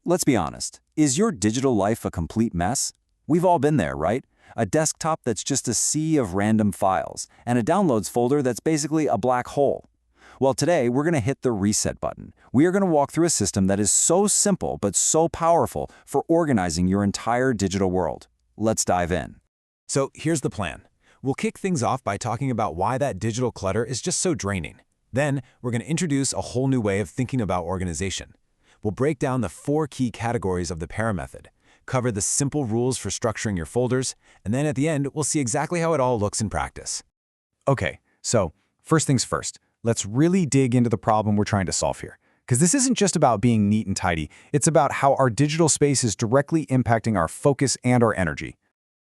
let's be honest. Is your digital life a complete mess? We've all been there, right? A desktop that's just a sea of random files, and a downloads folder that's basically a black hole. Well, today we're going to hit the reset button. We are going to walk through a system that is so simple but so powerful for organizing your entire digital world. Let's dive in. So here's the plan. We'll kick things off by talking about why that digital clutter is just so draining. Then, we're going to introduce a whole new way of thinking about organization. We'll break down the 4 key categories of the para method, cover the simple rules for structuring your folders, and then at the end, we'll see exactly how it all looks in practice. Okay, so first things first, let's really dig into the problem we're trying to solve here. Because this isn't just about being neat and tidy, it's about how our digital space is directly impacting our focus and our energy.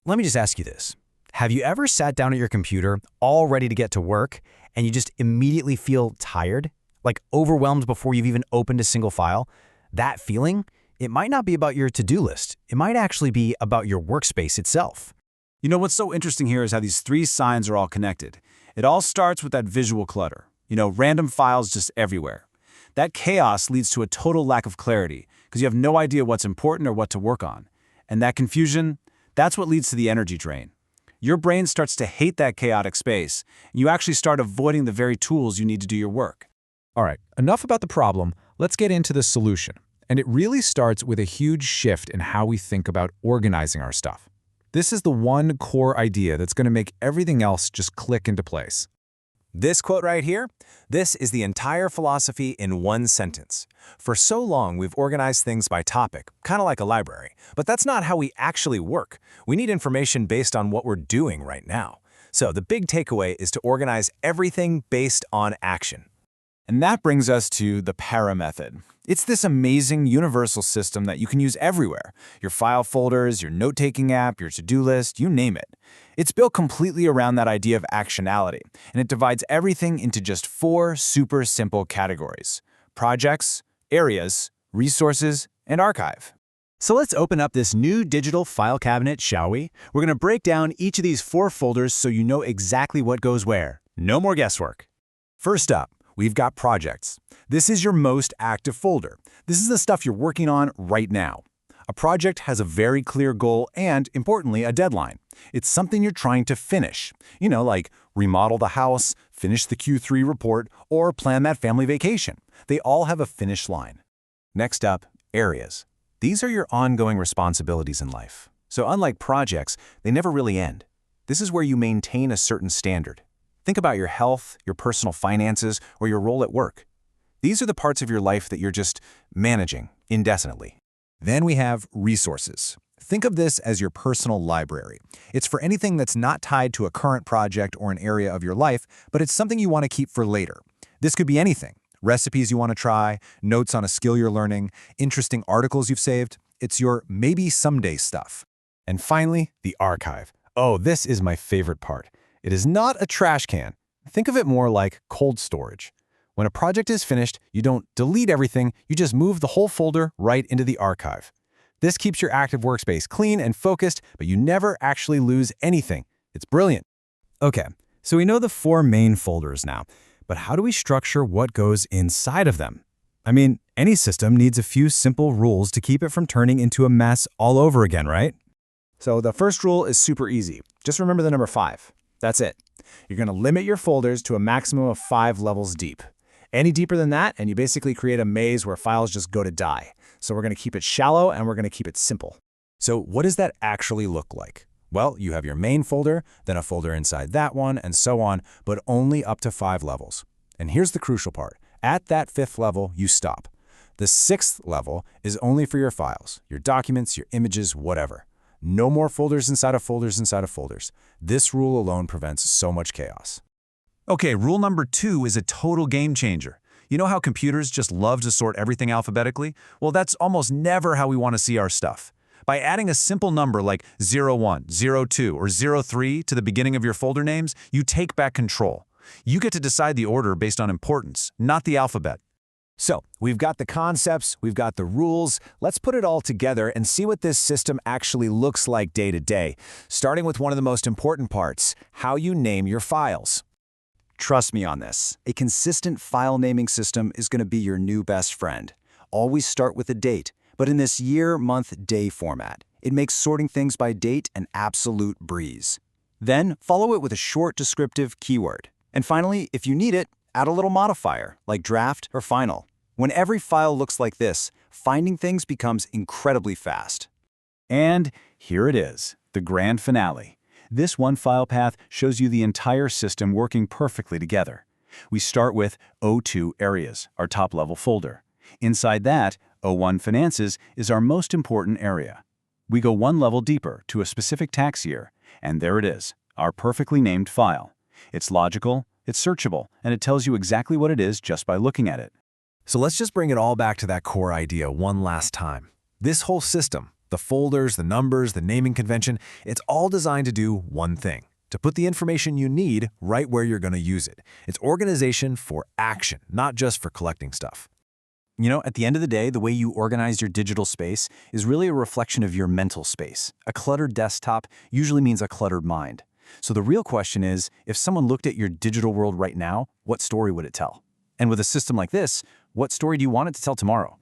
Let me just ask you this. Have you ever sat down at your computer, all ready to get to work, and you just immediately feel tired? Like overwhelmed before you've even opened a single file? That feeling, it might not be about your to-do list. It might actually be about your workspace itself. You know, what's so interesting here is how these 3 signs are all connected. It all starts with that visual clutter. Random files just everywhere. That chaos leads to a total lack of clarity because you have no idea what's important or what to work on. And that confusion, that's what leads to the energy drain. Your brain starts to hate that chaotic space, and you actually start avoiding the very tools you need to do your work. All right, enough about the problem. Let's get into the solution. And it really starts with a huge shift in how we think about organizing our stuff. This is the one core idea that's going to make everything else just click into place. This quote right here, this is the entire philosophy in one sentence. For so long, we've organized things by topic, kind of like a library. But that's not how we actually work. We need information based on what we're doing right now. So the big takeaway is to organize everything based on action. And that brings us to the para method. It's this amazing universal system that you can use everywhere. Your file folders, your note-taking app, your to-do list, you name it. It's built completely around that idea of actionality, and it divides everything into just 4 super simple categories: projects, areas, resources, and archive. So let's open up this new digital file cabinet, shall we? We're going to break down each of these 4 folders so you know exactly what goes where. No more guesswork. First up, we've got projects. This is your most active folder. This is the stuff you're working on right now. A project has a very clear goal and, importantly, a deadline. It's something you're trying to finish. Like remodel the house, finish the Q3 report, or plan that family vacation. They all have a finish line. Next up, areas. These are your ongoing responsibilities in life. So unlike projects, they never really end. This is where you maintain a certain standard. Think about your health, your personal finances, or your role at work. These are the parts of your life that you're just managing indefinitely. Then we have resources. Think of this as your personal library. It's for anything that's not tied to a current project or an area of your life, but it's something you want to keep for later. This could be anything. Recipes you want to try, notes on a skill you're learning, interesting articles you've saved. It's your maybe someday stuff. And finally, the archive. Oh, this is my favorite part. It is not a trash can. Think of it more like cold storage. When a project is finished, you don't delete everything, you just move the whole folder right into the archive. This keeps your active workspace clean and focused, but you never actually lose anything. It's brilliant. Okay, so we know the 4 main folders now, but how do we structure what goes inside of them? I mean, any system needs a few simple rules to keep it from turning into a mess all over again, right? So the first rule is super easy. Just remember the number 5. That's it. You're going to limit your folders to a maximum of 5 levels deep. Any deeper than that, and you basically create a maze where files just go to die. So we're going to keep it shallow, and we're going to keep it simple. So what does that actually look like? Well, you have your main folder, then a folder inside that one, and so on, but only up to 5 levels. And here's the crucial part. At that 5th level, you stop. The 6th level is only for your files, your documents, your images, whatever. No more folders inside of folders inside of folders. This rule alone prevents so much chaos. Okay, rule number 2 is a total game changer. You know how computers just love to sort everything alphabetically? Well, that's almost never how we want to see our stuff. By adding a simple number like 01, 02, or 03 to the beginning of your folder names, you take back control. You get to decide the order based on importance, not the alphabet. So, we've got the concepts, we've got the rules. Let's put it all together and see what this system actually looks like day to day, starting with one of the most important parts, how you name your files. Trust me on this. A consistent file naming system is going to be your new best friend. Always start with a date. but in this year, month, day format. It makes sorting things by date an absolute breeze. Then, follow it with a short descriptive keyword. And finally, if you need it, add a little modifier, like draft or final. When every file looks like this, finding things becomes incredibly fast. And here it is, the grand finale. This one file path shows you the entire system working perfectly together. We start with O2 Areas, our top-level folder. Inside that, O1 Finances is our most important area. We go one level deeper to a specific tax year, and there it is, our perfectly named file. It's logical, it's searchable, and it tells you exactly what it is just by looking at it. So let's just bring it all back to that core idea one last time. This whole system, the folders, the numbers, the naming convention, it's all designed to do one thing, to put the information you need right where you're going to use it. It's organization for action, not just for collecting stuff. You know, at the end of the day, the way you organize your digital space is really a reflection of your mental space. A cluttered desktop usually means a cluttered mind. So the real question is, if someone looked at your digital world right now, what story would it tell? And with a system like this, what story do you want it to tell tomorrow?